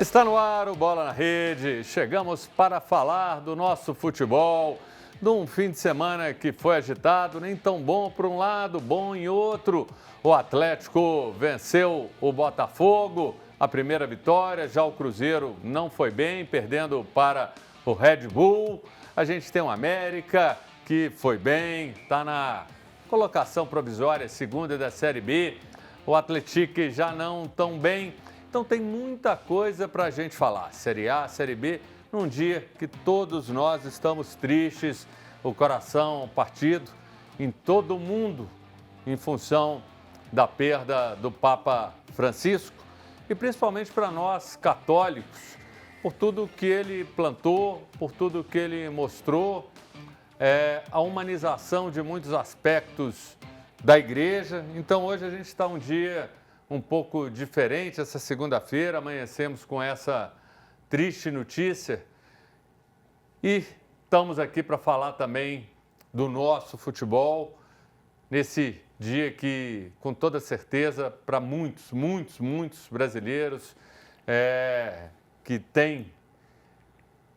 Está no ar o Bola na Rede. Chegamos para falar do nosso futebol, de um fim de semana que foi agitado, nem tão bom para um lado, bom em outro. O Atlético venceu o Botafogo, a primeira vitória, já o Cruzeiro não foi bem, perdendo para o Red Bull. A gente tem o América, que foi bem, está na colocação provisória, segunda da Série B. O Atlético já não tão bem. Então tem muita coisa para a gente falar. Série A, Série B, num dia que todos nós estamos tristes, o coração partido em todo o mundo em função da perda do Papa Francisco e principalmente para nós católicos, por tudo que ele plantou, por tudo que ele mostrou, a humanização de muitos aspectos da igreja. Então hoje a gente está um dia um pouco diferente. Essa segunda-feira amanhecemos com essa triste notícia e estamos aqui para falar também do nosso futebol nesse dia que, com toda certeza, para muitos brasileiros que tem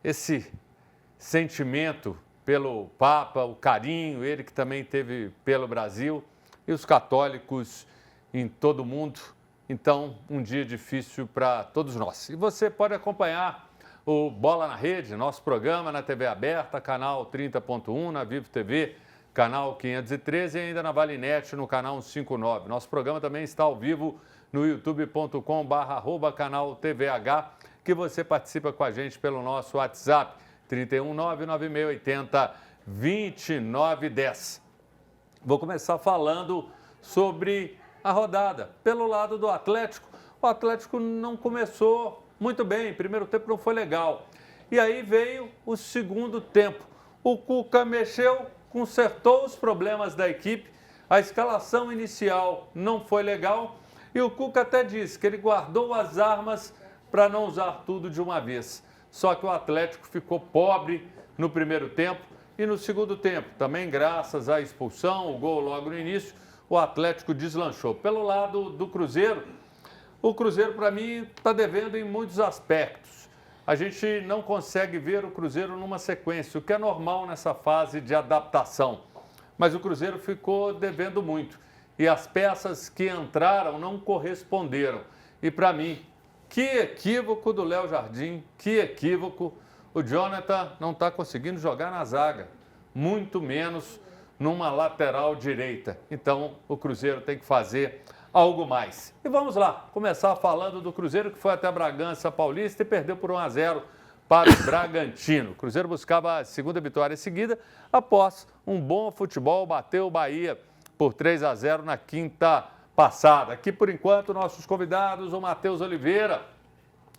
esse sentimento pelo Papa, o carinho, ele que também teve pelo Brasil, e os católicos em todo o mundo. Então, um dia difícil para todos nós. E você pode acompanhar o Bola na Rede, nosso programa na TV aberta, canal 30.1, na Vivo TV, canal 513 e ainda na Valinet, no canal 159. Nosso programa também está ao vivo no youtube.com/canal TVH, que você participa com a gente pelo nosso WhatsApp, 31996802910. Vou começar falando sobre a rodada. Pelo lado do Atlético, o Atlético não começou muito bem, primeiro tempo não foi legal. E aí veio o segundo tempo. O Cuca mexeu, consertou os problemas da equipe, a escalação inicial não foi legal e o Cuca até disse que ele guardou as armas para não usar tudo de uma vez. Só que o Atlético ficou pobre no primeiro tempo e no segundo tempo, também graças à expulsão, o gol logo no início, o Atlético deslanchou. Pelo lado do Cruzeiro, o Cruzeiro, para mim, está devendo em muitos aspectos. A gente não consegue ver o Cruzeiro numa sequência, o que é normal nessa fase de adaptação. Mas o Cruzeiro ficou devendo muito. E as peças que entraram não corresponderam. E, para mim, que equívoco do Léo Jardim, que equívoco. O Jonathan não está conseguindo jogar na zaga, muito menos numa lateral direita. Então, o Cruzeiro tem que fazer algo mais. E vamos lá, começar falando do Cruzeiro, que foi até Bragança Paulista e perdeu por 1-0 para o Bragantino. O Cruzeiro buscava a segunda vitória seguida após um bom futebol, bateu o Bahia por 3-0 na quinta passada. Aqui, por enquanto, nossos convidados, o Matheus Oliveira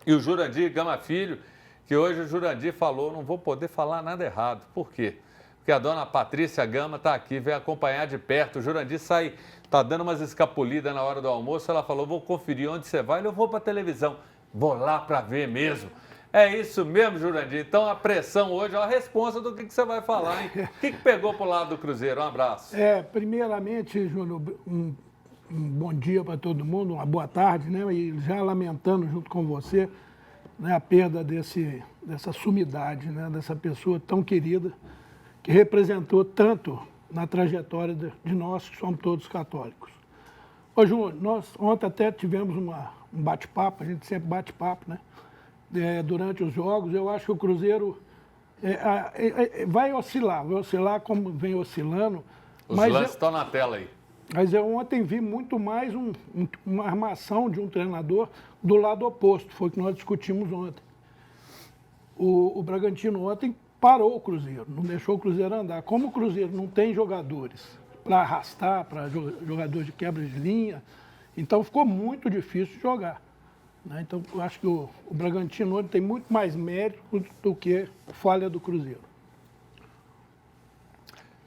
e o Jurandir Gama Filho, que hoje o Jurandir falou, não vou poder falar nada errado. Por quê? Porque a dona Patrícia Gama está aqui, vem acompanhar de perto. O Jurandir está dando umas escapulidas na hora do almoço. Ela falou, vou conferir onde você vai. Eu vou para a televisão. Vou lá para ver mesmo. É isso mesmo, Jurandir. Então, a pressão hoje, a responsa do que você vai falar, hein? O que pegou para o lado do Cruzeiro? Um abraço. Primeiramente, Júnior, um bom dia para todo mundo, uma boa tarde, né? E já lamentando junto com você, né, a perda dessa sumidade, né, dessa pessoa tão querida, que representou tanto na trajetória de nós, que somos todos católicos. Ô, Júnior, nós ontem até tivemos um bate-papo, a gente sempre bate papo, né? Durante os jogos. Eu acho que o Cruzeiro vai oscilar como vem oscilando. Os lances estão na tela aí. Mas eu ontem vi muito mais uma armação de um treinador do lado oposto, foi o que nós discutimos ontem. O Bragantino ontem parou o Cruzeiro, não deixou o Cruzeiro andar. Como o Cruzeiro não tem jogadores para arrastar, para jogadores de quebra de linha, então ficou muito difícil de jogar, né? Então, eu acho que o Bragantino ontem tem muito mais mérito do que falha do Cruzeiro.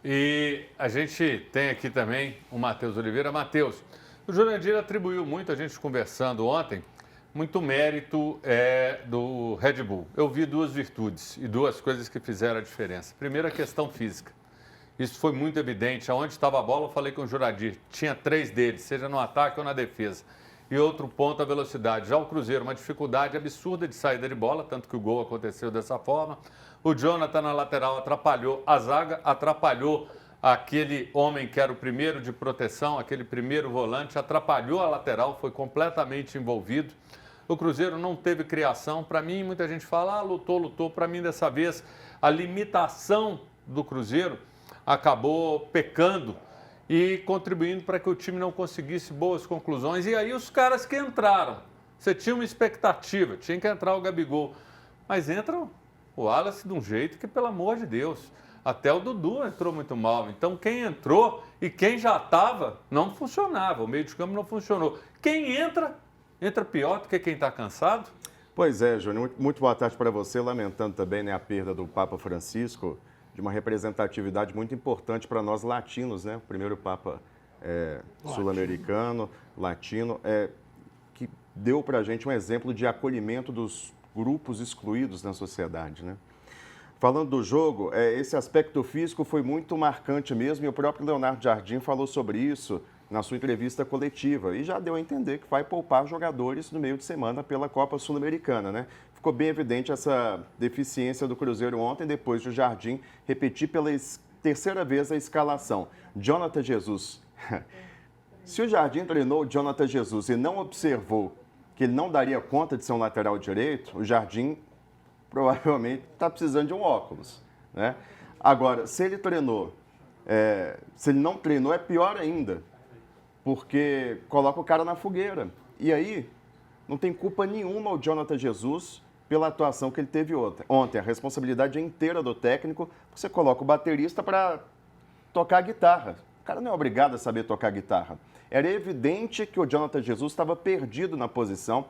E a gente tem aqui também o Matheus Oliveira. Matheus, o Jurandir atribuiu muito, a gente conversando ontem, muito mérito do Red Bull. Eu vi duas virtudes e duas coisas que fizeram a diferença. Primeiro, a questão física. Isso foi muito evidente. Aonde estava a bola, eu falei com o Jurandir. Tinha 3 deles, seja no ataque ou na defesa. e outro ponta velocidade. Já o Cruzeiro, uma dificuldade absurda de saída de bola, tanto que o gol aconteceu dessa forma. O Jonathan na lateral atrapalhou a zaga, atrapalhou aquele homem que era o primeiro de proteção, aquele primeiro volante, atrapalhou a lateral, foi completamente envolvido. O Cruzeiro não teve criação. Para mim, muita gente fala, lutou. Para mim, dessa vez, a limitação do Cruzeiro acabou pecando e contribuindo para que o time não conseguisse boas conclusões. E aí os caras que entraram, você tinha uma expectativa, tinha que entrar o Gabigol, mas entra o Wallace de um jeito que, pelo amor de Deus, até o Dudu entrou muito mal. Então quem entrou e quem já estava não funcionava, o meio de campo não funcionou. Quem entra pior do que quem está cansado. Pois é, Júnior, muito boa tarde para você, lamentando também, né, a perda do Papa Francisco, de uma representatividade muito importante para nós latinos, né? O primeiro Papa sul-americano, latino, que deu para a gente um exemplo de acolhimento dos grupos excluídos na sociedade, né? Falando do jogo, esse aspecto físico foi muito marcante mesmo, e o próprio Leonardo Jardim falou sobre isso na sua entrevista coletiva, e já deu a entender que vai poupar jogadores no meio de semana pela Copa Sul-Americana, né? Ficou bem evidente essa deficiência do Cruzeiro ontem, depois do Jardim repetir pela terceira vez a escalação. Jonathan Jesus. Se o Jardim treinou o Jonathan Jesus e não observou que ele não daria conta de ser um lateral direito, o Jardim provavelmente está precisando de um óculos, né? Agora, se ele treinou, se ele não treinou, é pior ainda, porque coloca o cara na fogueira. E aí, não tem culpa nenhuma o Jonathan Jesus pela atuação que ele teve ontem. A responsabilidade é inteira do técnico. Você coloca o baterista para tocar a guitarra. O cara não é obrigado a saber tocar guitarra. Era evidente que o Jonathan Jesus estava perdido na posição.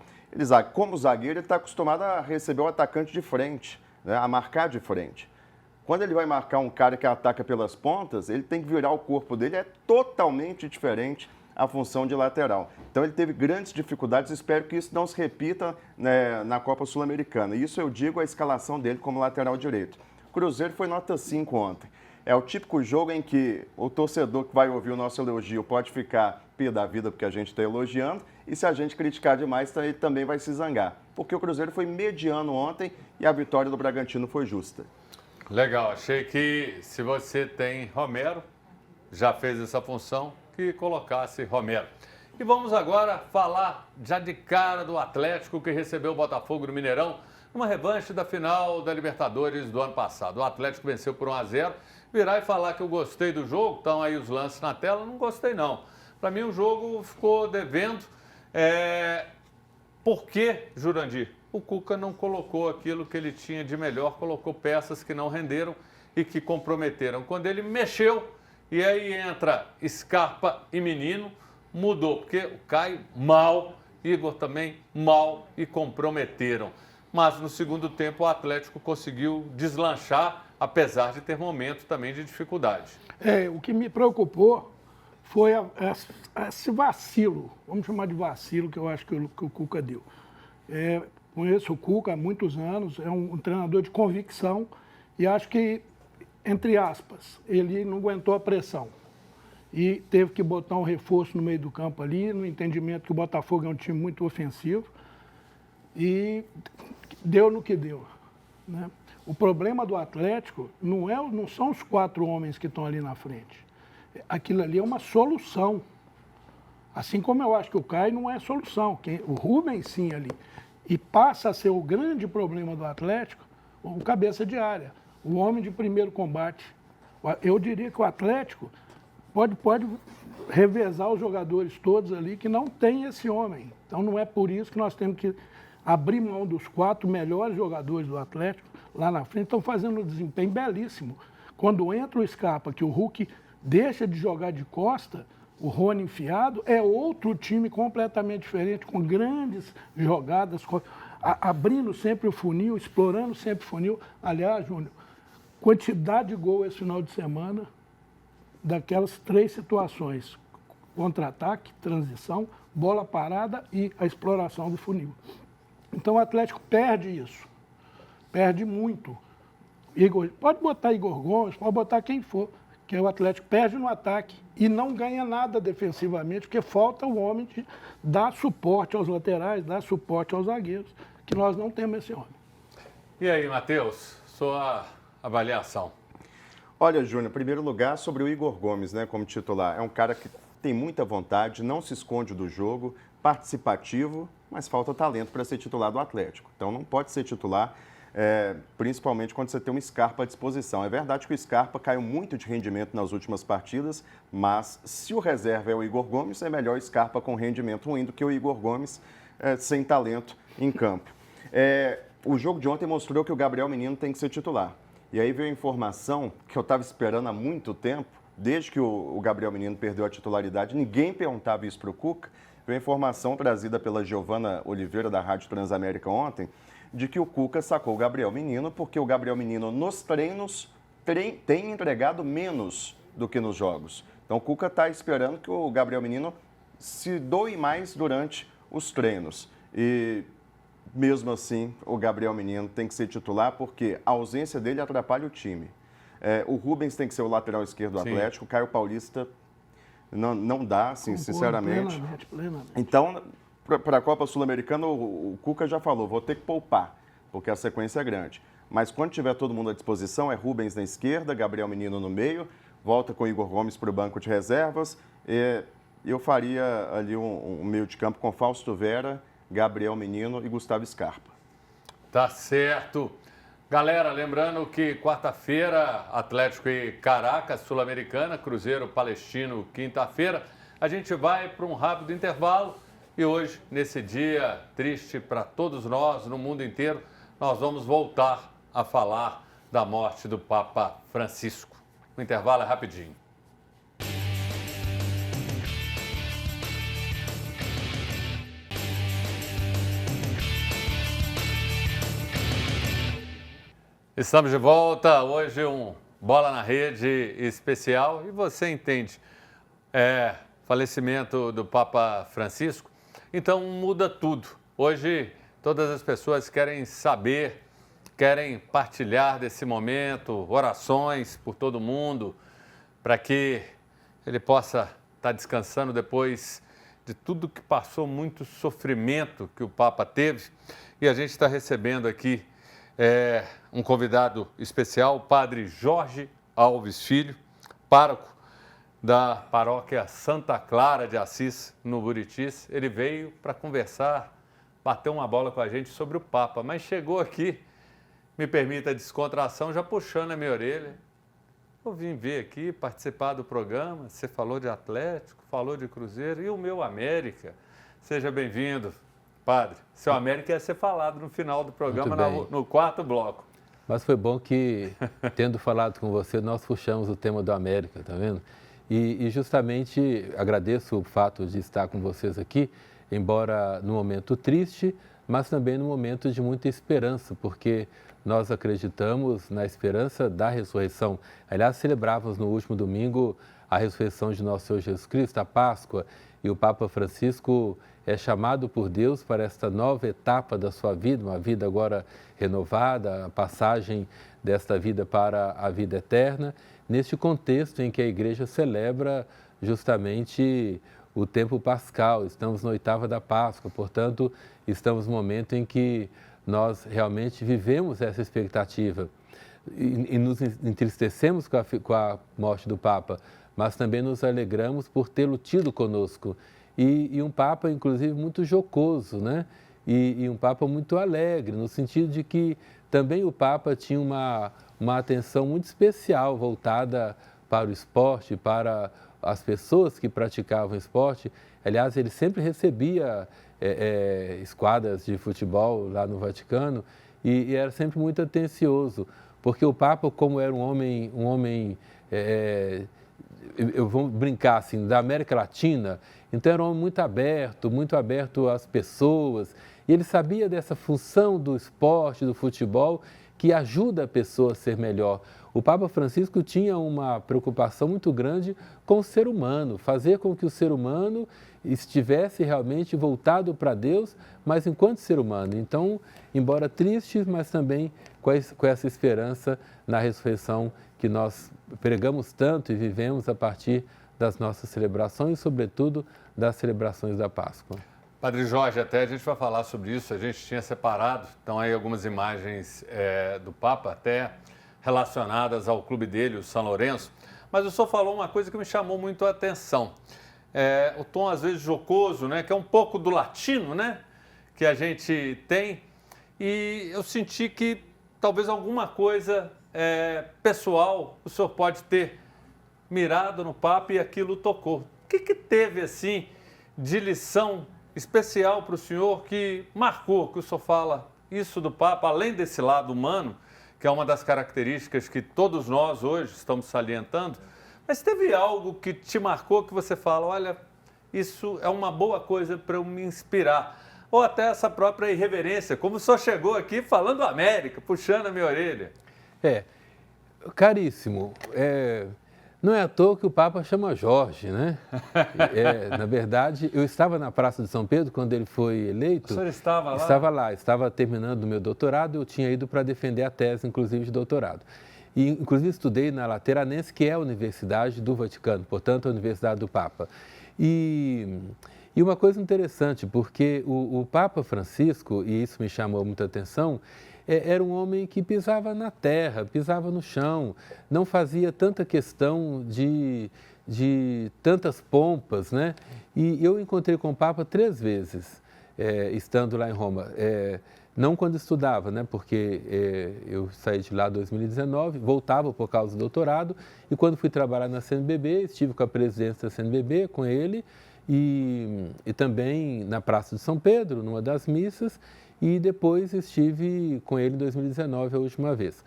Como zagueiro, ele está acostumado a receber o atacante de frente, né, a marcar de frente. Quando ele vai marcar um cara que ataca pelas pontas, ele tem que virar o corpo dele. É totalmente diferente a função de lateral. Então ele teve grandes dificuldades, espero que isso não se repita, né, na Copa Sul-Americana. Isso eu digo a escalação dele como lateral direito. O Cruzeiro foi nota 5 ontem. É o típico jogo em que o torcedor que vai ouvir o nosso elogio pode ficar pé da vida porque a gente está elogiando, e se a gente criticar demais, ele também vai se zangar. Porque o Cruzeiro foi mediano ontem e a vitória do Bragantino foi justa. Legal, achei que se você tem Romero, já fez essa função, que colocasse Romero. E vamos agora falar já de cara do Atlético, que recebeu o Botafogo no Mineirão, uma revanche da final da Libertadores do ano passado. O Atlético venceu por 1-0. Virar e falar que eu gostei do jogo, estão aí os lances na tela, não gostei não. Para mim o jogo ficou devendo. Por que, Jurandir? O Cuca não colocou aquilo que ele tinha de melhor, colocou peças que não renderam e que comprometeram. Quando ele mexeu, e aí entra Scarpa e Menino, mudou, porque o Caio mal, Igor também mal e comprometeram. Mas no segundo tempo o Atlético conseguiu deslanchar, apesar de ter momentos também de dificuldade. O que me preocupou foi esse vacilo, vamos chamar de vacilo, que eu acho que o Cuca deu. Conheço o Cuca há muitos anos, é um treinador de convicção e acho que, entre aspas, ele não aguentou a pressão e teve que botar um reforço no meio do campo ali, no entendimento que o Botafogo é um time muito ofensivo, e deu no que deu, né? O problema do Atlético não são os 4 homens que estão ali na frente. Aquilo ali é uma solução. Assim como eu acho que o Caio não é solução. O Rubens sim ali. E passa a ser o grande problema do Atlético, o cabeça de área, o homem de primeiro combate. Eu diria que o Atlético pode revezar os jogadores todos ali que não tem esse homem. Então não é por isso que nós temos que abrir mão dos 4 melhores jogadores do Atlético lá na frente. Estão fazendo um desempenho belíssimo. Quando entra o Scarpa, que o Hulk deixa de jogar de costa, o Rony enfiado, é outro time completamente diferente, com grandes jogadas, abrindo sempre o funil, explorando sempre o funil. Aliás, Júnior, quantidade de gol esse final de semana, daquelas 3 situações: contra-ataque, transição, bola parada e a exploração do funil. Então o Atlético perde isso, perde muito. Pode botar Igor Gomes, pode botar quem for. que o Atlético perde no ataque e não ganha nada defensivamente, porque falta o homem de dar suporte aos laterais, dar suporte aos zagueiros, que nós não temos esse homem. E aí, Matheus, sua avaliação? Olha, Júnior, em primeiro lugar, sobre o Igor Gomes, né, como titular. É um cara que tem muita vontade, não se esconde do jogo, participativo, mas falta talento para ser titular do Atlético. Então não pode ser titular, principalmente quando você tem um Scarpa à disposição. É verdade que o Scarpa caiu muito de rendimento nas últimas partidas, mas se o reserva é o Igor Gomes, é melhor o Scarpa com rendimento ruim do que o Igor Gomes sem talento em campo. O jogo de ontem mostrou que o Gabriel Menino tem que ser titular. E aí veio a informação que eu estava esperando há muito tempo, desde que o Gabriel Menino perdeu a titularidade, ninguém perguntava isso para o Cuca. Veio a informação trazida pela Giovana Oliveira, da Rádio Transamérica ontem, de que o Cuca sacou o Gabriel Menino, porque o Gabriel Menino nos treinos tem entregado menos do que nos jogos. Então o Cuca está esperando que o Gabriel Menino se doe mais durante os treinos. E mesmo assim, o Gabriel Menino tem que ser titular, porque a ausência dele atrapalha o time. O Rubens tem que ser o lateral esquerdo do Atlético, o Caio Paulista não dá, assim, sinceramente. Plenamente. Então, para a Copa Sul-Americana, o Cuca já falou, vou ter que poupar, porque a sequência é grande. Mas quando tiver todo mundo à disposição, é Rubens na esquerda, Gabriel Menino no meio, volta com o Igor Gomes para o banco de reservas. Eu faria ali um meio de campo com Fausto Vera, Gabriel Menino e Gustavo Scarpa. Tá certo. Galera, lembrando que quarta-feira, Atlético e Caracas, Sul-Americana, Cruzeiro Palestino, quinta-feira. A gente vai para um rápido intervalo e hoje, nesse dia triste para todos nós, no mundo inteiro, nós vamos voltar a falar da morte do Papa Francisco. O intervalo é rapidinho. Estamos de volta, hoje um Bola na Rede especial e você entende, falecimento do Papa Francisco, então muda tudo. Hoje todas as pessoas querem saber, querem partilhar desse momento, orações por todo mundo, para que ele possa estar descansando depois de tudo que passou, muito sofrimento que o Papa teve. E a gente está recebendo aqui um convidado especial, o padre Jorge Alves Filho, pároco da paróquia Santa Clara de Assis, no Buritis. Ele veio para conversar, bater uma bola com a gente sobre o Papa, mas chegou aqui, me permita a descontração, já puxando a minha orelha. Eu vim ver aqui, participar do programa, você falou de Atlético, falou de Cruzeiro e o meu América. Seja bem-vindo. Padre, seu América ia ser falado no final do programa, no quarto bloco. Mas foi bom que, tendo falado com você, nós puxamos o tema do América, tá vendo? E justamente agradeço o fato de estar com vocês aqui, embora num momento triste, mas também num momento de muita esperança, porque nós acreditamos na esperança da ressurreição. Aliás, celebrávamos no último domingo a ressurreição de nosso Senhor Jesus Cristo, a Páscoa, e o Papa Francisco é chamado por Deus para esta nova etapa da sua vida, uma vida agora renovada, a passagem desta vida para a vida eterna, neste contexto em que a Igreja celebra justamente o tempo pascal. Estamos na oitava da Páscoa, portanto, estamos no momento em que nós realmente vivemos essa expectativa e nos entristecemos com a morte do Papa, mas também nos alegramos por tê-lo tido conosco. E um Papa, inclusive, muito jocoso, né? E um Papa muito alegre, no sentido de que também o Papa tinha uma atenção muito especial voltada para o esporte, para as pessoas que praticavam esporte. Aliás, ele sempre recebia esquadras de futebol lá no Vaticano e era sempre muito atencioso, porque o Papa, como era um homem eu vou brincar assim, da América Latina, então era um homem muito aberto às pessoas, e ele sabia dessa função do esporte, do futebol, que ajuda a pessoa a ser melhor. O Papa Francisco tinha uma preocupação muito grande com o ser humano, fazer com que o ser humano estivesse realmente voltado para Deus, mas enquanto ser humano. Então, embora triste, mas também com essa esperança na ressurreição que nós pregamos tanto e vivemos a partir das nossas celebrações, sobretudo das celebrações da Páscoa. Padre Jorge, até a gente vai falar sobre isso, a gente tinha separado, então aí algumas imagens do Papa, até relacionadas ao clube dele, o São Lourenço, mas o senhor falou uma coisa que me chamou muito a atenção, o tom às vezes jocoso, né, que é um pouco do latino, né, que a gente tem, e eu senti que talvez alguma coisa pessoal o senhor pode ter mirado no Papa e aquilo tocou. O que teve assim de lição especial para o senhor que marcou, que o senhor fala isso do Papa, além desse lado humano, que é uma das características que todos nós hoje estamos salientando, mas teve algo que te marcou que você fala, olha, isso é uma boa coisa para eu me inspirar, ou até essa própria irreverência, como o senhor chegou aqui falando América, puxando a minha orelha. Caríssimo, não é à toa que o Papa chama Jorge, né? Na verdade, eu estava na Praça de São Pedro quando ele foi eleito. O senhor estava lá? Estava lá, estava terminando o meu doutorado, eu tinha ido para defender a tese, inclusive, de doutorado. E, inclusive, estudei na Lateranense, que é a Universidade do Vaticano, portanto, a Universidade do Papa. E uma coisa interessante, porque o Papa Francisco, e isso me chamou muita atenção, era um homem que pisava na terra, pisava no chão, não fazia tanta questão de tantas pompas, né? E eu encontrei com o Papa 3 vezes, estando lá em Roma. Não quando estudava, né? Porque eu saí de lá em 2019, voltava por causa do doutorado, e quando fui trabalhar na CNBB, estive com a presidência da CNBB, com ele, e também na Praça de São Pedro, numa das missas, e depois estive com ele em 2019, a última vez.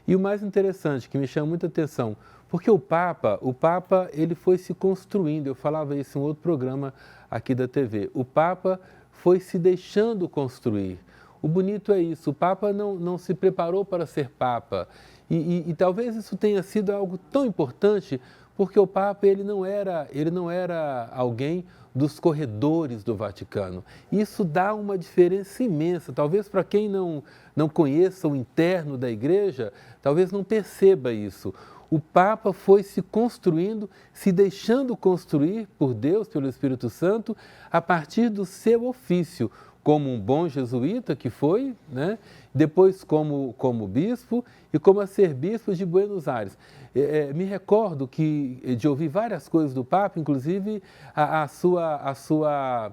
E o mais interessante, que me chama muita atenção, porque o Papa ele foi se construindo, eu falava isso em outro programa aqui da TV, o Papa foi se deixando construir. O bonito é isso, o Papa não se preparou para ser Papa, e talvez isso tenha sido algo tão importante, porque o Papa ele não era alguém dos corredores do Vaticano. Isso dá uma diferença imensa. Talvez para quem não conheça o interno da igreja, talvez não perceba isso. O Papa foi se construindo, se deixando construir por Deus, pelo Espírito Santo, a partir do seu ofício, como um bom jesuíta que foi, né? Depois como bispo e como arcebispo de Buenos Aires. Me recordo de ouvir várias coisas do Papa, inclusive a sua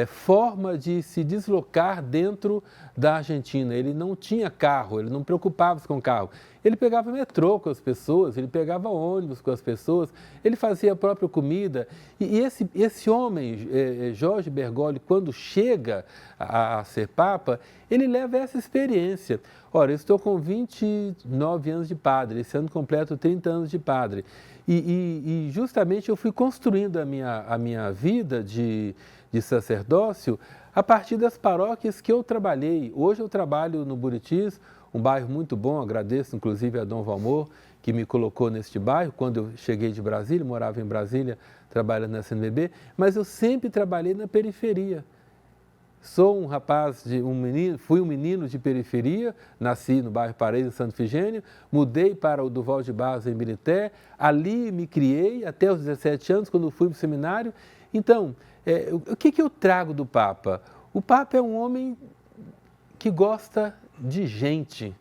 forma de se deslocar dentro da Argentina. Ele não tinha carro, ele não preocupava-se com carro. Ele pegava metrô com as pessoas, ele pegava ônibus com as pessoas, ele fazia a própria comida. E esse homem, Jorge Bergoglio, quando chega a ser Papa, ele leva essa experiência. Ora, eu estou com 29 anos de padre, esse ano completo 30 anos de padre. E justamente eu fui construindo a minha vida de sacerdócio a partir das paróquias que eu trabalhei. Hoje eu trabalho no Buritis, um bairro muito bom, agradeço inclusive a Dom Valmor, que me colocou neste bairro, quando eu cheguei de Brasília, morava em Brasília, trabalhando na CNBB, mas eu sempre trabalhei na periferia. Sou um rapaz, fui um menino de periferia, nasci no bairro Paraíso, em Santo Ifigênio, mudei para o Duval de Barros, em Birité, ali me criei até os 17 anos, quando fui para o seminário. Então, o que eu trago do Papa? O Papa é um homem que gosta de gente.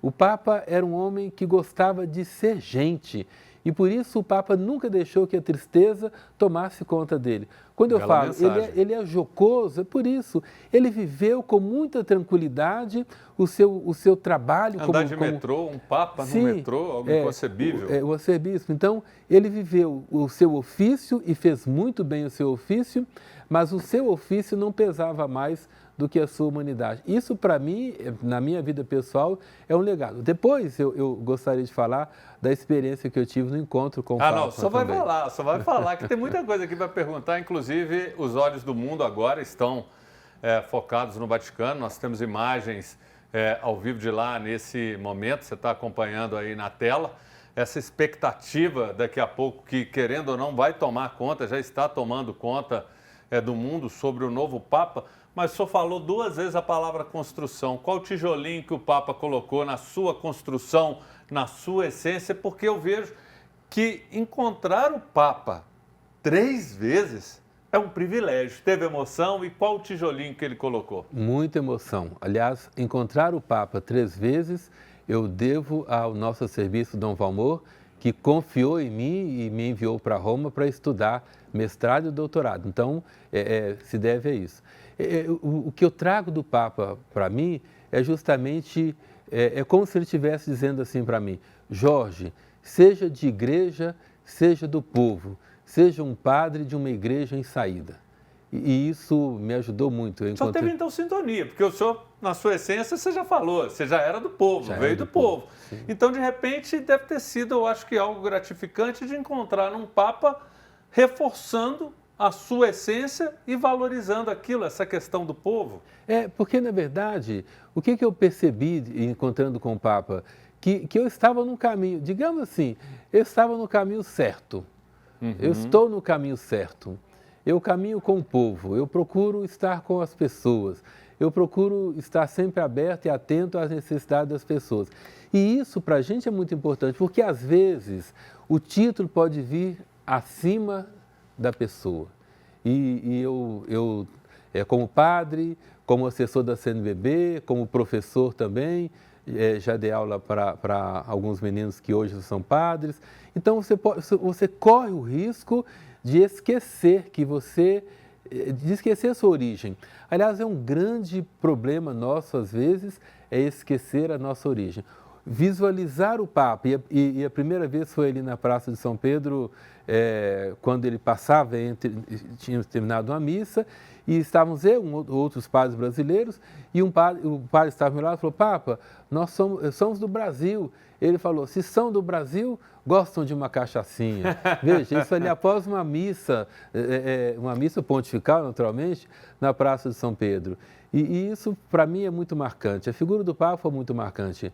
O Papa era um homem que gostava de ser gente. E por isso o Papa nunca deixou que a tristeza tomasse conta dele. Quando eu falo, ele é jocoso, é por isso. Ele viveu com muita tranquilidade o seu trabalho. Andar de metrô, um Papa no metrô, algo inconcebível. O arcebispo. Então, ele viveu o seu ofício e fez muito bem o seu ofício, mas o seu ofício não pesava mais do que a sua humanidade. Isso, para mim, na minha vida pessoal, é um legado. Depois, eu gostaria de falar da experiência que eu tive no encontro com o Papa. Não, só vai falar, que tem muita coisa aqui para perguntar. Inclusive, os olhos do mundo agora estão focados no Vaticano. Nós temos imagens ao vivo de lá nesse momento, você está acompanhando aí na tela. Essa expectativa daqui a pouco que, querendo ou não, vai tomar conta, já está tomando conta do mundo sobre o novo Papa. Mas o senhor falou 2 vezes a palavra construção. Qual o tijolinho que o Papa colocou na sua construção na sua essência, porque eu vejo que encontrar o Papa 3 vezes é um privilégio. Teve emoção e qual o tijolinho que ele colocou? Muita emoção. Aliás, encontrar o Papa 3 vezes eu devo ao nosso serviço Dom Valmor, que confiou em mim e me enviou para Roma para estudar mestrado e doutorado. Então, se deve a isso. O que eu trago do Papa para mim é justamente, é como se ele estivesse dizendo assim para mim: Jorge, seja de igreja, seja do povo, seja um padre de uma igreja em saída. E isso me ajudou muito. Só teve então sintonia, porque o senhor, na sua essência, você já falou, você já era do povo, veio do povo. Então, de repente, deve ter sido, eu acho que algo gratificante de encontrar um Papa reforçando a sua essência e valorizando aquilo, essa questão do povo. Porque, na verdade, o que eu percebi encontrando com o Papa? Que eu estava no caminho, digamos assim, eu estava no caminho certo. Eu estou no caminho certo. Eu caminho com o povo, eu procuro estar com as pessoas, eu procuro estar sempre aberto e atento às necessidades das pessoas. E isso para a gente é muito importante, porque às vezes o título pode vir acima da pessoa. E eu como padre, como assessor da CNBB, como professor também, já dei aula para alguns meninos que hoje são padres. Então você corre o risco de esquecer de esquecer a sua origem. Aliás, é um grande problema nosso, às vezes, é esquecer a nossa origem. Visualizar o Papa, e a primeira vez foi ali na Praça de São Pedro, quando ele passava, tínhamos terminado uma missa, e estávamos outros padres brasileiros, e o padre estava ao meu lado e falou: Papa, nós somos do Brasil. Ele falou: se são do Brasil, gostam de uma cachaçinha. Veja, isso ali após uma missa pontifical, naturalmente, na Praça de São Pedro. E isso, para mim, é muito marcante. A figura do Papa é muito marcante.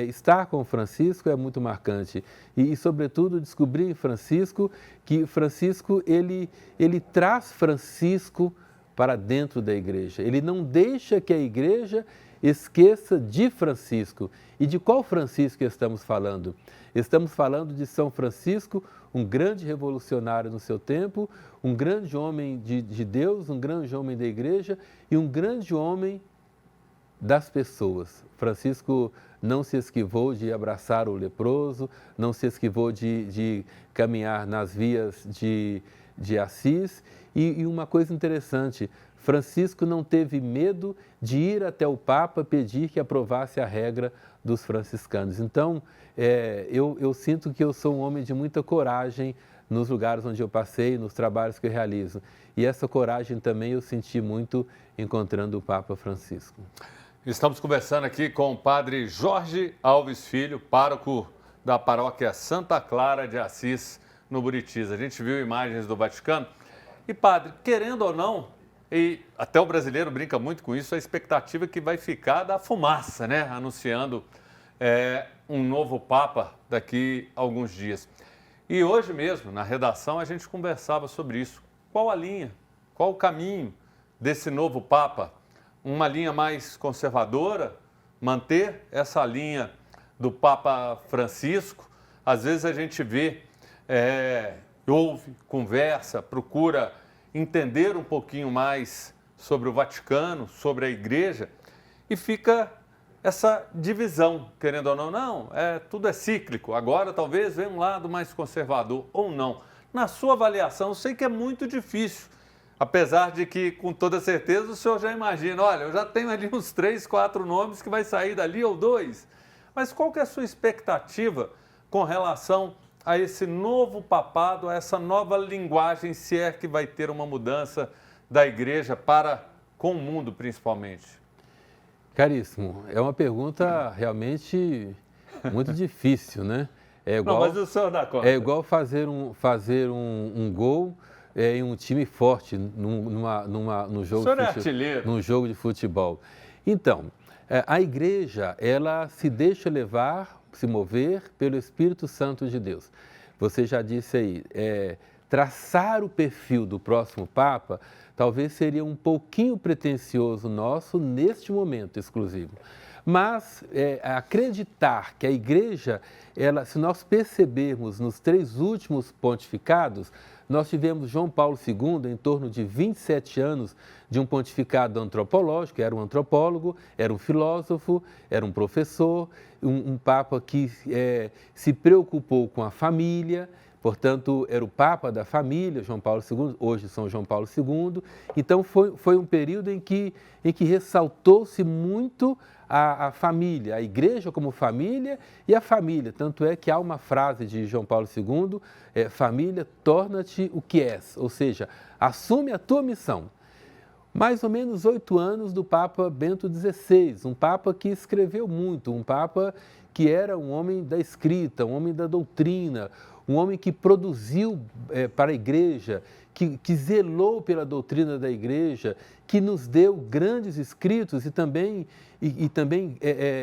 Estar com Francisco é muito marcante. E, sobretudo, descobrir em Francisco que Francisco, ele traz Francisco para dentro da igreja. Ele não deixa que a igreja esqueça de Francisco. E de qual Francisco estamos falando? Estamos falando de São Francisco, um grande revolucionário no seu tempo, um grande homem de Deus, um grande homem da igreja e um grande homem das pessoas. Francisco não se esquivou de abraçar o leproso, não se esquivou de caminhar nas vias de Assis. E uma coisa interessante, Francisco não teve medo de ir até o Papa pedir que aprovasse a regra dos franciscanos. Então, eu sinto que eu sou um homem de muita coragem nos lugares onde eu passei, nos trabalhos que eu realizo. E essa coragem também eu senti muito encontrando o Papa Francisco. Estamos conversando aqui com o padre Jorge Alves Filho, pároco da paróquia Santa Clara de Assis, no Buritis. A gente viu imagens do Vaticano. E, padre, querendo ou não, e até o brasileiro brinca muito com isso, a expectativa que vai ficar da fumaça, né? Anunciando um novo Papa daqui a alguns dias. E hoje mesmo, na redação, a gente conversava sobre isso. Qual a linha, qual o caminho desse novo Papa? Uma linha mais conservadora? Manter essa linha do Papa Francisco? Às vezes a gente vê, ouve, conversa, procura entender um pouquinho mais sobre o Vaticano, sobre a Igreja, e fica essa divisão, querendo ou não. Não, tudo é cíclico, agora talvez venha um lado mais conservador, ou não. Na sua avaliação, eu sei que é muito difícil, apesar de que, com toda certeza, o senhor já imagina, olha, eu já tenho ali uns 3, 4 nomes que vai sair dali, ou 2. Mas qual que é a sua expectativa com relação a esse novo papado, a essa nova linguagem, se é que vai ter uma mudança da Igreja com o mundo, principalmente? Caríssimo, é uma pergunta realmente muito difícil, né? Não, mas o senhor dá conta. É igual fazer um gol em um time forte no jogo, num jogo de futebol. Então, a Igreja, ela se deixa levar, se mover pelo Espírito Santo de Deus. Você já disse aí, traçar o perfil do próximo Papa talvez seria um pouquinho pretensioso nosso neste momento exclusivo. Mas acreditar que a igreja, se nós percebermos nos 3 últimos pontificados, nós tivemos João Paulo II em torno de 27 anos de um pontificado antropológico, era um antropólogo, era um filósofo, era um professor, um papa que se preocupou com a família, portanto, era o Papa da família, João Paulo II, hoje São João Paulo II. Então, foi um período em que ressaltou-se muito a família, a igreja como família e a família. Tanto é que há uma frase de João Paulo II, família, torna-te o que és, ou seja, assume a tua missão. Mais ou menos 8 anos do Papa Bento XVI, um Papa que escreveu muito, um Papa que era um homem da escrita, um homem da doutrina, um homem que produziu para a igreja, que zelou pela doutrina da igreja, que nos deu grandes escritos e também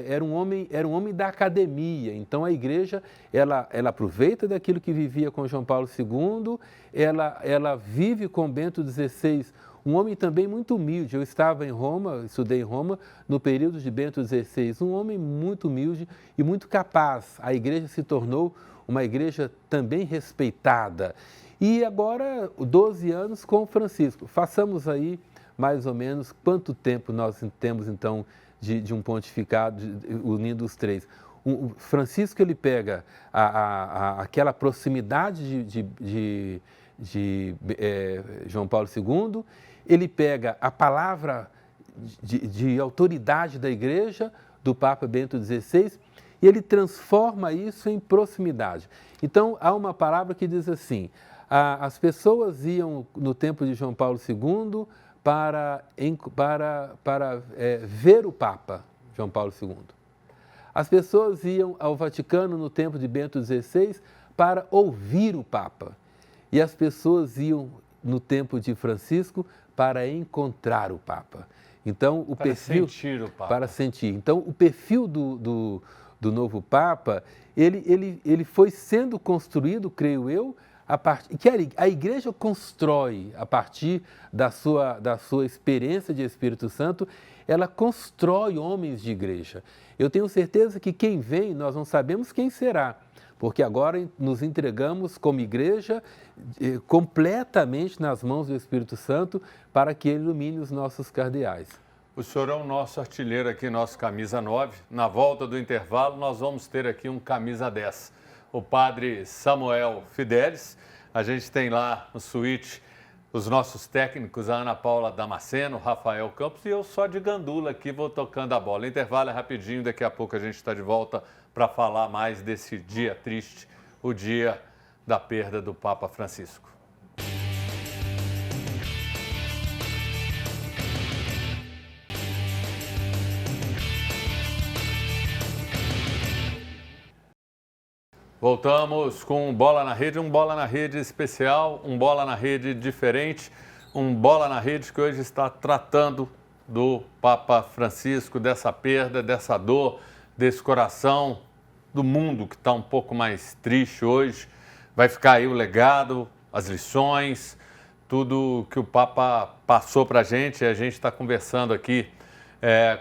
era um homem da academia. Então a igreja ela aproveita daquilo que vivia com João Paulo II, ela vive com Bento XVI, um homem também muito humilde. Eu estava em Roma, estudei em Roma no período de Bento XVI, um homem muito humilde e muito capaz. A igreja se tornou uma igreja também respeitada. E agora, 12 anos com Francisco. Façamos aí, mais ou menos, quanto tempo nós temos, então, de um pontificado, unindo os 3. O Francisco, ele pega aquela proximidade de João Paulo II, ele pega a palavra de autoridade da igreja, do Papa Bento XVI, e ele transforma isso em proximidade. Então, há uma palavra que diz assim, as pessoas iam no tempo de João Paulo II para ver o Papa João Paulo II. As pessoas iam ao Vaticano no tempo de Bento XVI para ouvir o Papa. E as pessoas iam no tempo de Francisco para encontrar o Papa. Então, para sentir o Papa. Para sentir. Então, o perfil do novo Papa, ele foi sendo construído, creio eu, que a igreja constrói a partir da sua experiência de Espírito Santo, ela constrói homens de igreja. Eu tenho certeza que quem vem, nós não sabemos quem será, porque agora nos entregamos como igreja completamente nas mãos do Espírito Santo para que ele ilumine os nossos cardeais. O senhor é o nosso artilheiro aqui, nosso camisa 9. Na volta do intervalo, nós vamos ter aqui um camisa 10. O padre Samuel Fidelis. A gente tem lá no suíte os nossos técnicos, a Ana Paula Damasceno, Rafael Campos e eu só de gandula aqui vou tocando a bola. O intervalo é rapidinho, daqui a pouco a gente está de volta para falar mais desse dia triste, o dia da perda do Papa Francisco. Voltamos com um Bola na Rede especial, um Bola na Rede diferente, um Bola na Rede que hoje está tratando do Papa Francisco, dessa perda, dessa dor, desse coração do mundo que está um pouco mais triste hoje. Vai ficar aí o legado, as lições, tudo que o Papa passou para a gente está conversando aqui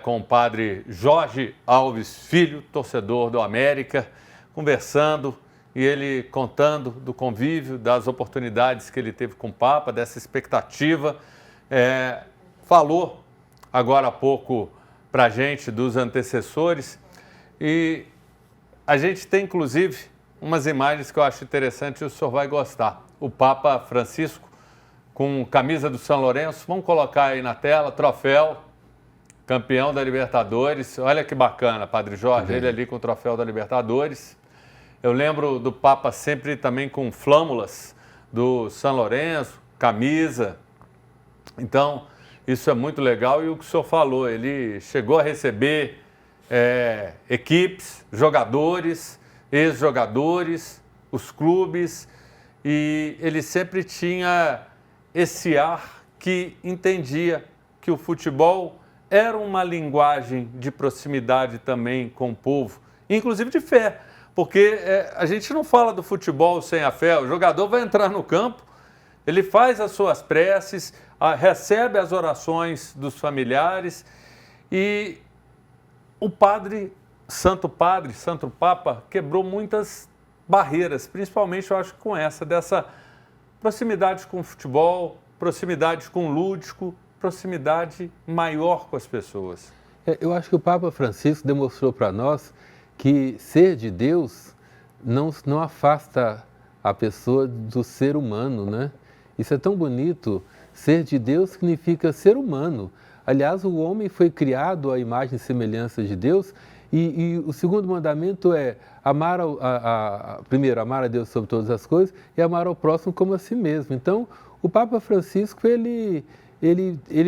com o padre Jorge Alves Filho, torcedor do América, conversando e ele contando do convívio, das oportunidades que ele teve com o Papa, dessa expectativa. Falou agora há pouco para a gente dos antecessores e a gente tem inclusive umas imagens que eu acho interessante e o senhor vai gostar. O Papa Francisco com camisa do São Lourenço, vamos colocar aí na tela, troféu, campeão da Libertadores. Olha que bacana, Padre Jorge, ele ali com o troféu da Libertadores. Eu lembro do Papa sempre também com flâmulas do São Lourenço, camisa. Então, isso é muito legal. E o que o senhor falou, ele chegou a receber equipes, jogadores, ex-jogadores, os clubes, e ele sempre tinha esse ar que entendia que o futebol era uma linguagem de proximidade também com o povo, inclusive de fé. Porque a gente não fala do futebol sem a fé. O jogador vai entrar no campo, ele faz as suas preces, recebe as orações dos familiares e o Santo Papa, quebrou muitas barreiras, principalmente, eu acho, com dessa proximidade com o futebol, proximidade com o lúdico, proximidade maior com as pessoas. Eu acho que o Papa Francisco demonstrou para nós que ser de Deus não afasta a pessoa do ser humano, né? Isso é tão bonito. Ser de Deus significa ser humano. Aliás, o homem foi criado à imagem e semelhança de Deus e o segundo mandamento é primeiro, amar a Deus sobre todas as coisas e amar ao próximo como a si mesmo. Então, o Papa Francisco, ele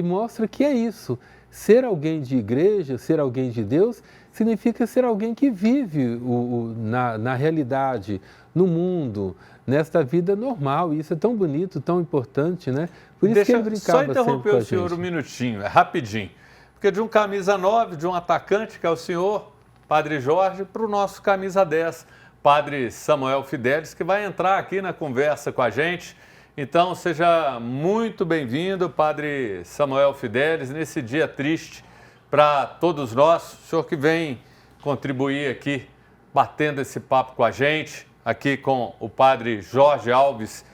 mostra que é isso. Ser alguém de igreja, ser alguém de Deus, significa ser alguém que vive na realidade, no mundo, nesta vida normal. E isso é tão bonito, tão importante, né? Por isso que ele brincava sempre com a gente. Só interromper o senhor um minutinho, é rapidinho. Porque de um camisa 9, de um atacante, que é o senhor, Padre Jorge, para o nosso camisa 10, Padre Samuel Fidelis, que vai entrar aqui na conversa com a gente. Então, seja muito bem-vindo, Padre Samuel Fidelis, nesse dia triste para todos nós. O senhor que vem contribuir aqui, batendo esse papo com a gente, aqui com o Padre Jorge Alves,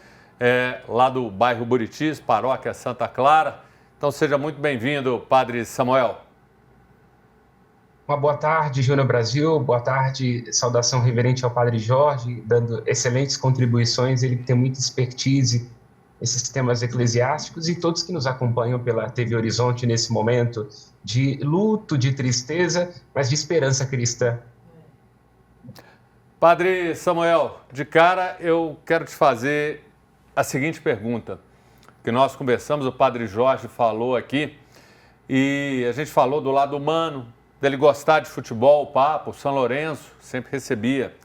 lá do bairro Buritis, paróquia Santa Clara. Então, seja muito bem-vindo, Padre Samuel. Uma boa tarde, Júnior Brasil. Boa tarde, saudação reverente ao Padre Jorge, dando excelentes contribuições. Ele tem muita expertise nesses temas eclesiásticos e todos que nos acompanham pela TV Horizonte nesse momento de luto, de tristeza, mas de esperança cristã. Padre Samuel, de cara eu quero te fazer a seguinte pergunta, que nós conversamos, o Padre Jorge falou aqui, e a gente falou do lado humano, dele gostar de futebol, o Papa, o São Lourenço, sempre recebia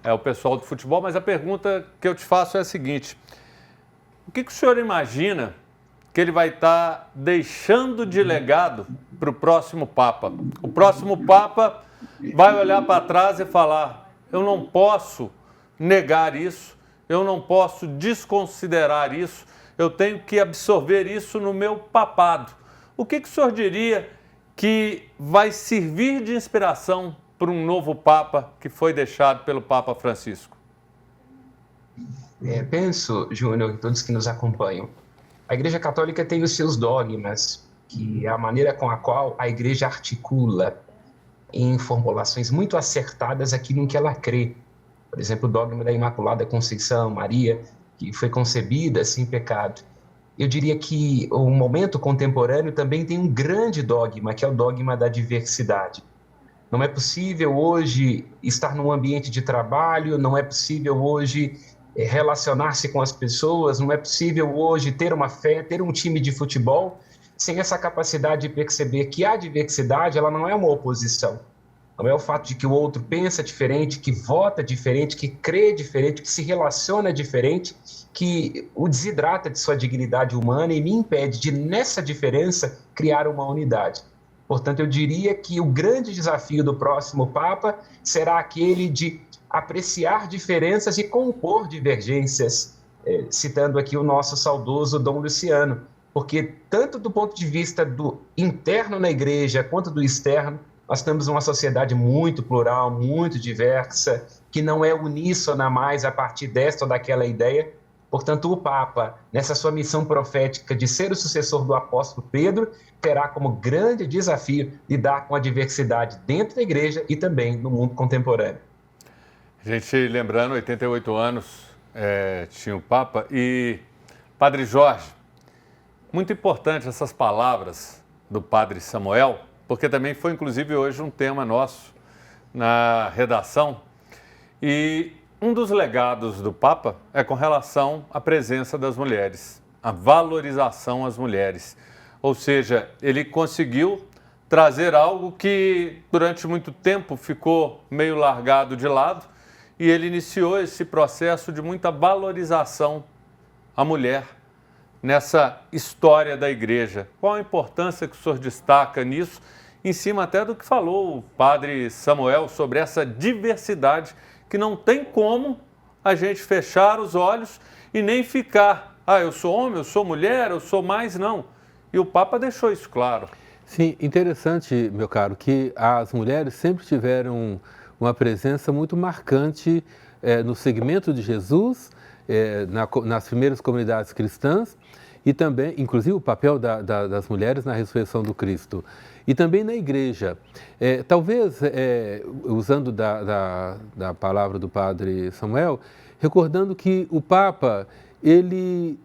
o pessoal do futebol, mas a pergunta que eu te faço é a seguinte: o que o senhor imagina que ele vai estar deixando de legado para o próximo Papa? O próximo Papa vai olhar para trás e falar: eu não posso negar isso, eu não posso desconsiderar isso, eu tenho que absorver isso no meu papado. O que o senhor diria que vai servir de inspiração para um novo Papa que foi deixado pelo Papa Francisco? Penso, Júnior, e todos que nos acompanham, a Igreja Católica tem os seus dogmas, que é a maneira com a qual a Igreja articula em formulações muito acertadas aquilo em que ela crê. Por exemplo, o dogma da Imaculada Conceição, Maria, que foi concebida sem pecado. Eu diria que o momento contemporâneo também tem um grande dogma, que é o dogma da diversidade. Não é possível hoje estar num ambiente de trabalho, não é possível hoje relacionar-se com as pessoas, não é possível hoje ter uma fé, ter um time de futebol, sem essa capacidade de perceber que a diversidade ela não é uma oposição. Não é o fato de que o outro pensa diferente, que vota diferente, que crê diferente, que se relaciona diferente, que o desidrata de sua dignidade humana e me impede de, nessa diferença, criar uma unidade. Portanto, eu diria que o grande desafio do próximo Papa será aquele de apreciar diferenças e compor divergências, citando aqui o nosso saudoso Dom Luciano, porque tanto do ponto de vista do interno na igreja quanto do externo, nós temos uma sociedade muito plural, muito diversa, que não é uníssona mais a partir desta ou daquela ideia. Portanto, o Papa, nessa sua missão profética de ser o sucessor do apóstolo Pedro, terá como grande desafio lidar com a diversidade dentro da igreja e também no mundo contemporâneo. A gente, lembrando, 88 anos tinha o Papa. E, Padre Jorge, muito importante essas palavras do Padre Samuel, porque também foi, inclusive, hoje um tema nosso na redação. E um dos legados do Papa é com relação à presença das mulheres, a valorização às mulheres. Ou seja, ele conseguiu trazer algo que durante muito tempo ficou meio largado de lado e ele iniciou esse processo de muita valorização à mulher nessa história da igreja. Qual a importância que o senhor destaca nisso, em cima até do que falou o Padre Samuel sobre essa diversidade que não tem como a gente fechar os olhos e nem ficar, eu sou homem, eu sou mulher, eu sou mais, não. E o Papa deixou isso claro. Sim, interessante, meu caro, que as mulheres sempre tiveram uma presença muito marcante no segmento de Jesus, nas primeiras comunidades cristãs, e também, inclusive, o papel das mulheres na ressurreição do Cristo. E também na igreja. Talvez, usando da palavra do padre Samuel, recordando que o Papa, ele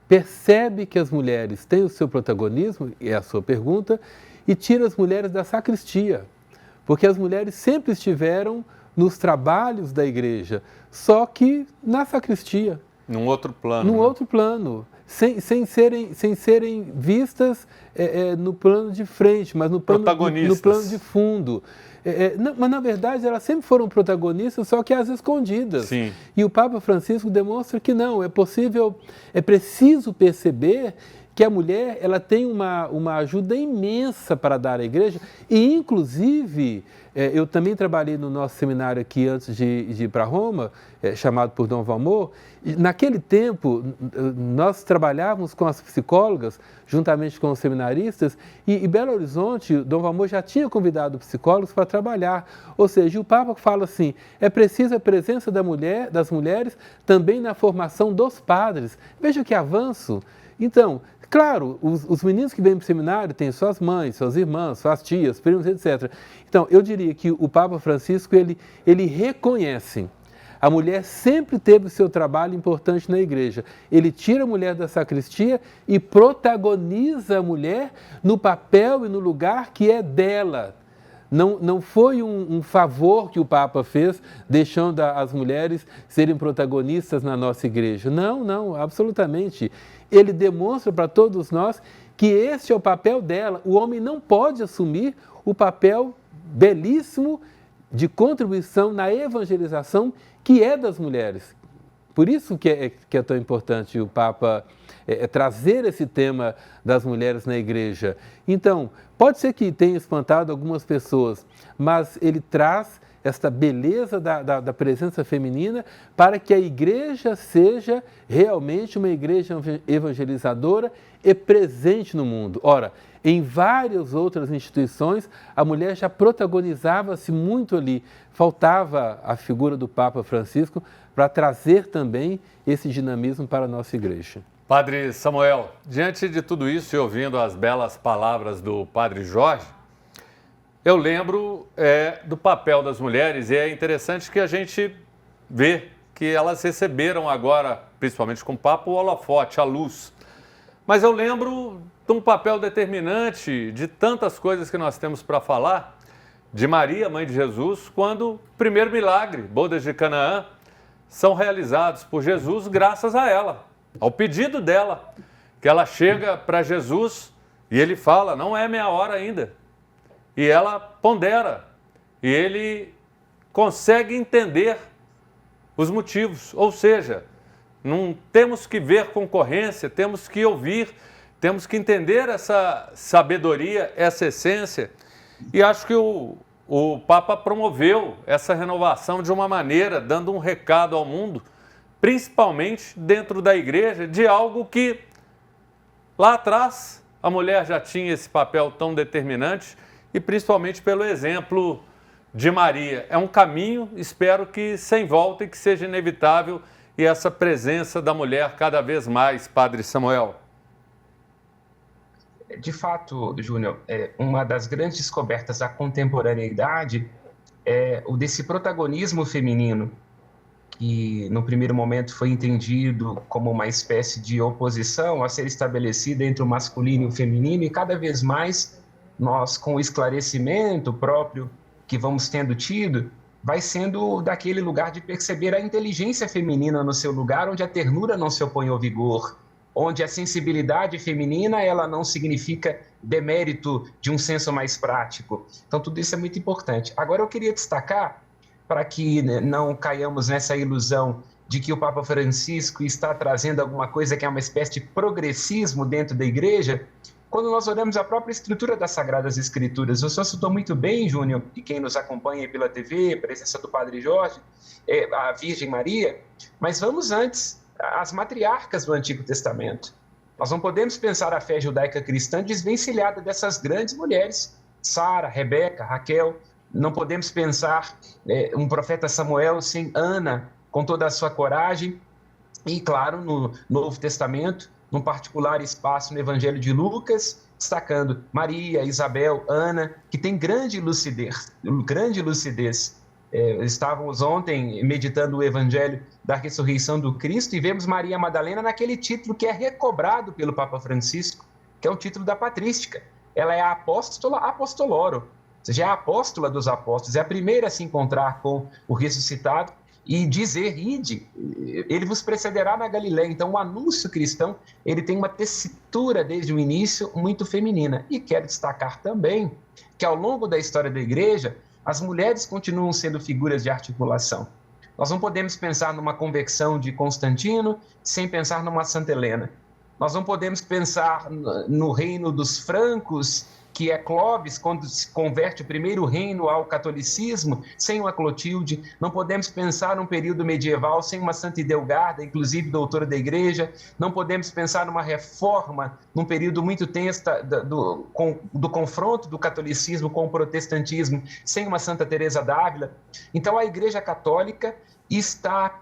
percebe que as mulheres têm o seu protagonismo, é a sua pergunta, e tira as mulheres da sacristia, porque as mulheres sempre estiveram nos trabalhos da igreja, só que na sacristia. Num outro plano. Num outro plano, sem serem vistas no plano de frente, mas no plano de fundo. Mas, na verdade, elas sempre foram protagonistas, só que às escondidas. Sim. E o Papa Francisco demonstra que não, é preciso perceber que a mulher ela tem uma ajuda imensa para dar à igreja. E, inclusive, eu também trabalhei no nosso seminário aqui antes de ir para Roma, chamado por Dom Valmor. Naquele tempo, nós trabalhávamos com as psicólogas, juntamente com os seminaristas, e Belo Horizonte, Dom Valmor já tinha convidado psicólogos para trabalhar. Ou seja, o Papa fala assim, é preciso a presença das mulheres também na formação dos padres. Veja que avanço. Então, claro, os meninos que vêm para o seminário têm suas mães, suas irmãs, suas tias, primos, etc. Então, eu diria que o Papa Francisco, ele reconhece. A mulher sempre teve o seu trabalho importante na igreja. Ele tira a mulher da sacristia e protagoniza a mulher no papel e no lugar que é dela. Não foi um favor que o Papa fez, deixando as mulheres serem protagonistas na nossa igreja. Não, absolutamente. Ele demonstra para todos nós que esse é o papel dela. O homem não pode assumir o papel belíssimo de contribuição na evangelização que é das mulheres. Por isso que é tão importante o Papa trazer esse tema das mulheres na igreja. Então, pode ser que tenha espantado algumas pessoas, mas ele traz esta beleza da presença feminina para que a igreja seja realmente uma igreja evangelizadora e presente no mundo. Ora, em várias outras instituições, a mulher já protagonizava-se muito ali. Faltava a figura do Papa Francisco para trazer também esse dinamismo para a nossa igreja. Padre Samuel, diante de tudo isso e ouvindo as belas palavras do Padre Jorge, eu lembro do papel das mulheres e é interessante que a gente vê que elas receberam agora, principalmente com o Papa, o holofote, a luz. Mas eu lembro de um papel determinante de tantas coisas que nós temos para falar, de Maria, mãe de Jesus, quando o primeiro milagre, bodas de Canaã, são realizados por Jesus graças a ela, ao pedido dela, que ela chega para Jesus e ele fala, não é minha hora ainda. E ela pondera, e ele consegue entender os motivos, ou seja, não temos que ver concorrência, temos que ouvir, temos que entender essa sabedoria, essa essência. E acho que o Papa promoveu essa renovação de uma maneira, dando um recado ao mundo, principalmente dentro da igreja, de algo que lá atrás a mulher já tinha esse papel tão determinante e principalmente pelo exemplo de Maria. É um caminho, espero que sem volta e que seja inevitável e essa presença da mulher cada vez mais, Padre Samuel. De fato, Júnior, uma das grandes descobertas da contemporaneidade é o desse protagonismo feminino, que no primeiro momento foi entendido como uma espécie de oposição a ser estabelecida entre o masculino e o feminino, e cada vez mais nós, com o esclarecimento próprio que vamos tendo tido, vai sendo daquele lugar de perceber a inteligência feminina no seu lugar, onde a ternura não se opõe ao vigor, onde a sensibilidade feminina ela não significa demérito de um senso mais prático. Então, tudo isso é muito importante. Agora, eu queria destacar, para que não caiamos nessa ilusão de que o Papa Francisco está trazendo alguma coisa que é uma espécie de progressismo dentro da igreja, quando nós olhamos a própria estrutura das Sagradas Escrituras. O senhor citou muito bem, Júnior, e quem nos acompanha pela TV, a presença do Padre Jorge, a Virgem Maria, mas vamos antes, as matriarcas do Antigo Testamento. Nós não podemos pensar a fé judaica cristã desvencilhada dessas grandes mulheres, Sara, Rebeca, Raquel. Não podemos pensar um profeta Samuel sem Ana, com toda a sua coragem. E, claro, no Novo Testamento, num particular espaço no Evangelho de Lucas, destacando Maria, Isabel, Ana, que tem grande lucidez. Estávamos ontem meditando o Evangelho da ressurreição do Cristo e vemos Maria Madalena naquele título que é recobrado pelo Papa Francisco, que é o título da patrística. Ela é a apóstola apostoloro, ou seja, é a apóstola dos apóstolos, é a primeira a se encontrar com o ressuscitado e dizer, ide, ele vos precederá na Galileia. Então, o anúncio cristão, ele tem uma tessitura desde o início muito feminina. E quero destacar também que, ao longo da história da Igreja, as mulheres continuam sendo figuras de articulação. Nós não podemos pensar numa conversão de Constantino sem pensar numa Santa Helena. Nós não podemos pensar no reino dos francos, que é Clovis, quando se converte o primeiro reino ao catolicismo, sem uma Clotilde. Não podemos pensar num período medieval sem uma Santa Idelgarda, inclusive doutora da Igreja. Não podemos pensar numa reforma, num período muito tenso do confronto do catolicismo com o protestantismo, sem uma Santa Teresa d'Ávila. Então, a Igreja Católica está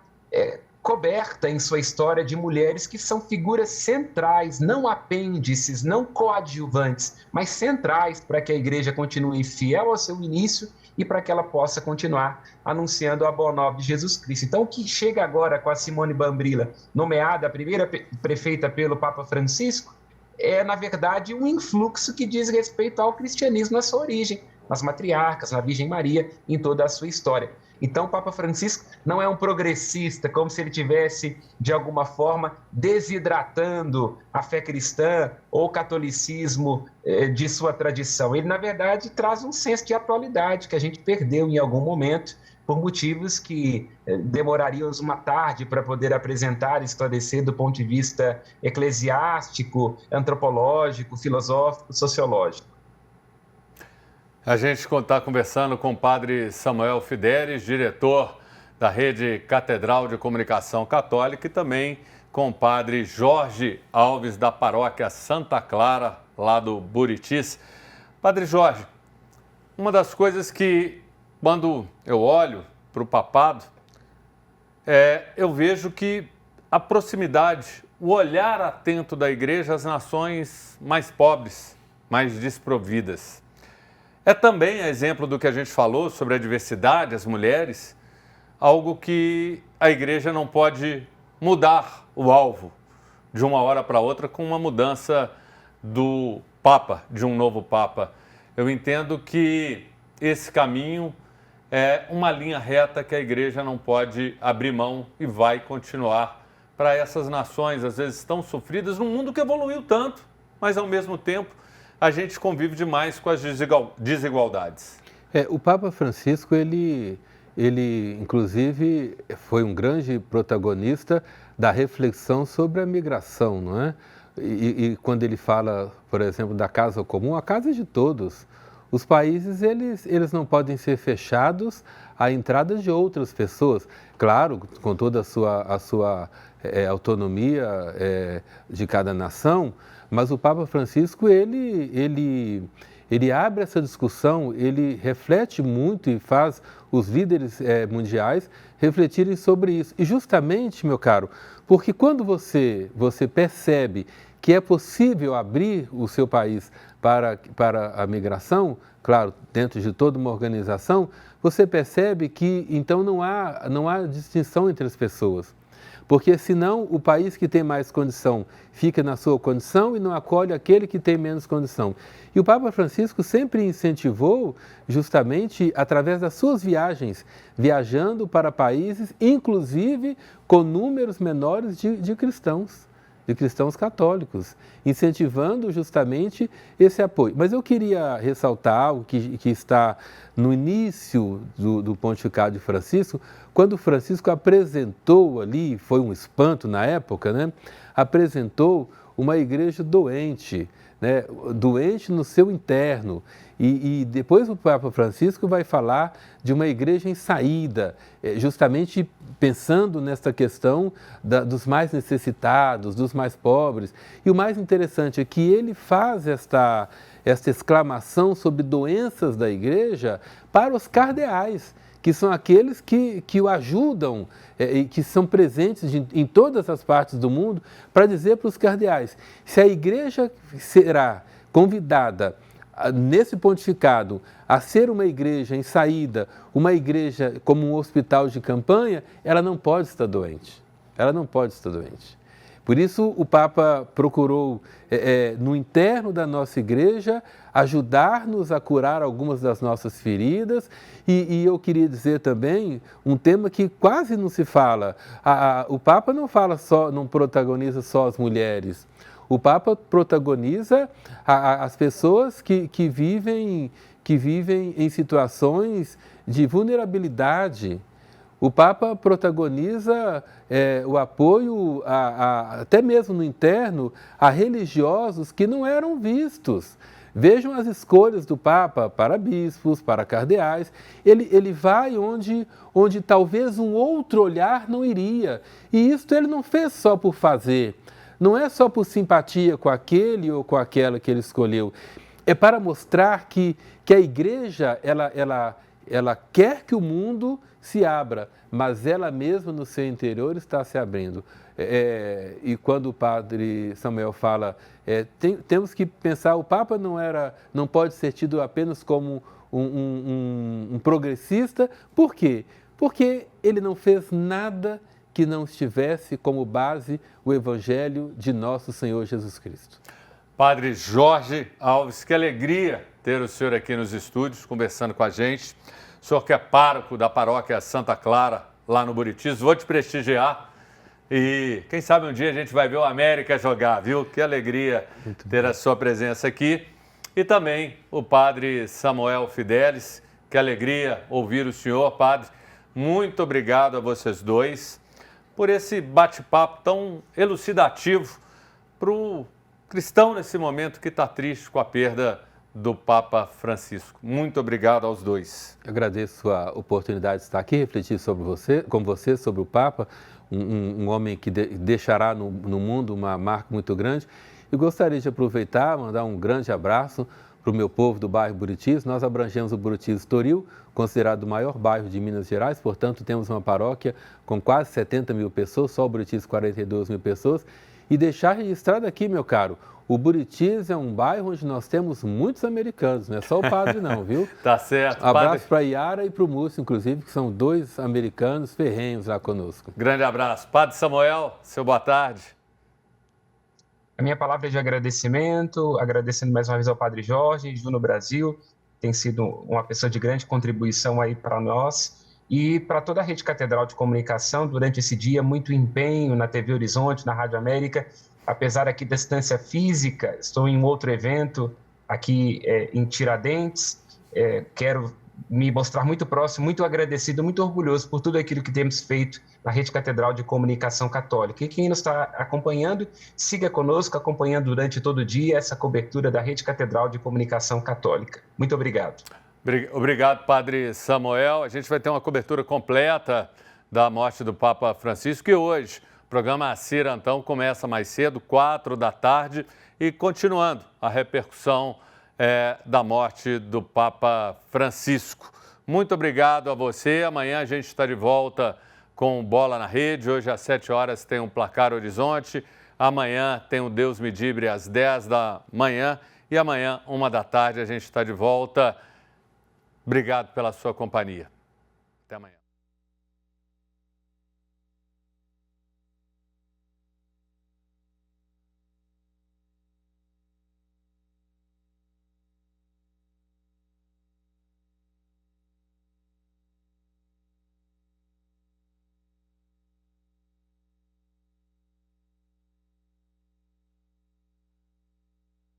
coberta em sua história de mulheres que são figuras centrais, não apêndices, não coadjuvantes, mas centrais para que a Igreja continue fiel ao seu início e para que ela possa continuar anunciando a boa nova de Jesus Cristo. Então, o que chega agora com a Simone Bambrilla, nomeada a primeira prefeita pelo Papa Francisco, é, na verdade, um influxo que diz respeito ao cristianismo na sua origem, nas matriarcas, na Virgem Maria, em toda a sua história. Então, o Papa Francisco não é um progressista, como se ele tivesse, de alguma forma, desidratando a fé cristã ou o catolicismo de sua tradição. Ele, na verdade, traz um senso de atualidade que a gente perdeu em algum momento, por motivos que demoraríamos uma tarde para poder apresentar e esclarecer do ponto de vista eclesiástico, antropológico, filosófico, sociológico. A gente está conversando com o padre Samuel Fidelis, diretor da Rede Catedral de Comunicação Católica, e também com o padre Jorge Alves, da paróquia Santa Clara, lá do Buritis. Padre Jorge, uma das coisas que, quando eu olho para o papado, eu vejo que a proximidade, o olhar atento da Igreja às nações mais pobres, mais desprovidas. É também, a exemplo do que a gente falou sobre a diversidade, as mulheres, algo que a Igreja não pode mudar o alvo de uma hora para outra com uma mudança do Papa, de um novo Papa. Eu entendo que esse caminho é uma linha reta que a Igreja não pode abrir mão e vai continuar para essas nações, às vezes tão sofridas, num mundo que evoluiu tanto, mas ao mesmo tempo a gente convive demais com as desigualdades. O Papa Francisco, ele inclusive foi um grande protagonista da reflexão sobre a migração, não é? E quando ele fala, por exemplo, da casa comum, a casa é de todos. Os países, eles não podem ser fechados à entrada de outras pessoas. Claro, com toda a sua autonomia de cada nação, mas o Papa Francisco, ele abre essa discussão, ele reflete muito e faz os líderes mundiais refletirem sobre isso. E justamente, meu caro, porque quando você percebe que é possível abrir o seu país para a migração, claro, dentro de toda uma organização, você percebe que então não há distinção entre as pessoas. Porque senão o país que tem mais condição fica na sua condição e não acolhe aquele que tem menos condição. E o Papa Francisco sempre incentivou, justamente através das suas viagens, viajando para países, inclusive com números menores de cristãos católicos, incentivando justamente esse apoio. Mas eu queria ressaltar algo que está no início do pontificado de Francisco, quando Francisco apresentou ali, foi um espanto na época, né? Apresentou uma igreja doente, né? Doente no seu interno. E depois o Papa Francisco vai falar de uma igreja em saída, justamente pensando nessa questão dos mais necessitados, dos mais pobres. E o mais interessante é que ele faz esta exclamação sobre doenças da igreja para os cardeais, que são aqueles que o ajudam e que são presentes em todas as partes do mundo, para dizer para os cardeais, se a igreja será convidada nesse pontificado a ser uma igreja em saída, uma igreja como um hospital de campanha, ela não pode estar doente. Ela não pode estar doente. Por isso, o Papa procurou, no interno da nossa igreja, ajudar-nos a curar algumas das nossas feridas. E eu queria dizer também um tema que quase não se fala. O Papa não protagoniza só as mulheres. O Papa protagoniza as pessoas que vivem em situações de vulnerabilidade. O Papa protagoniza o apoio, até mesmo no interno, a religiosos que não eram vistos. Vejam as escolhas do Papa para bispos, para cardeais. Ele vai onde talvez um outro olhar não iria. E isso ele não fez só por fazer. Não é só por simpatia com aquele ou com aquela que ele escolheu. É para mostrar que a igreja, ela quer que o mundo se abra, mas ela mesma no seu interior está se abrindo. E quando o padre Samuel fala, temos que pensar, o Papa não pode ser tido apenas como um progressista. Por quê? Porque ele não fez nada que não estivesse como base o Evangelho de nosso Senhor Jesus Cristo. Padre Jorge Alves, que alegria ter o senhor aqui nos estúdios, conversando com a gente. O senhor que é pároco da paróquia Santa Clara, lá no Buritis, vou te prestigiar e quem sabe um dia a gente vai ver o América jogar, viu? Que alegria ter a sua presença aqui. E também o padre Samuel Fidelis, que alegria ouvir o senhor, padre. Muito obrigado a vocês dois por esse bate-papo tão elucidativo para o cristão nesse momento que está triste com a perda do Papa Francisco. Muito obrigado aos dois. Eu agradeço a oportunidade de estar aqui, refletir com você sobre o Papa, um homem que deixará no mundo uma marca muito grande. E gostaria de aproveitar, mandar um grande abraço para o meu povo do bairro Buritis. Nós abrangemos o Buritis Estoril, considerado o maior bairro de Minas Gerais, portanto temos uma paróquia com quase 70 mil pessoas, só o Buritis 42 mil pessoas. E deixar registrado aqui, meu caro, o Buritis é um bairro onde nós temos muitos americanos, não é só o padre não, viu? Tá certo. Abraço para a Yara e para o Múcio, inclusive, que são dois americanos ferrenhos lá conosco. Grande abraço. Padre Samuel, seu boa tarde. A minha palavra é de agradecimento, agradecendo mais uma vez ao Padre Jorge, Juno Brasil, tem sido uma pessoa de grande contribuição aí para nós e para toda a Rede Catedral de Comunicação durante esse dia, muito empenho na TV Horizonte, na Rádio América, apesar aqui da distância física, estou em um outro evento aqui em Tiradentes, quero me mostrar muito próximo, muito agradecido, muito orgulhoso por tudo aquilo que temos feito na Rede Catedral de Comunicação Católica. E quem nos está acompanhando, siga conosco, acompanhando durante todo o dia essa cobertura da Rede Catedral de Comunicação Católica. Muito obrigado. Obrigado, Padre Samuel. A gente vai ter uma cobertura completa da morte do Papa Francisco e hoje o programa Cira Antão começa mais cedo, 4 da tarde, e continuando a repercussão da morte do Papa Francisco. Muito obrigado a você. Amanhã a gente está de volta com Bola na Rede. Hoje às 7 horas tem um Placar Horizonte. Amanhã tem o Deus Me Livre às 10 da manhã. E amanhã, 1 da tarde, a gente está de volta. Obrigado pela sua companhia. Até amanhã.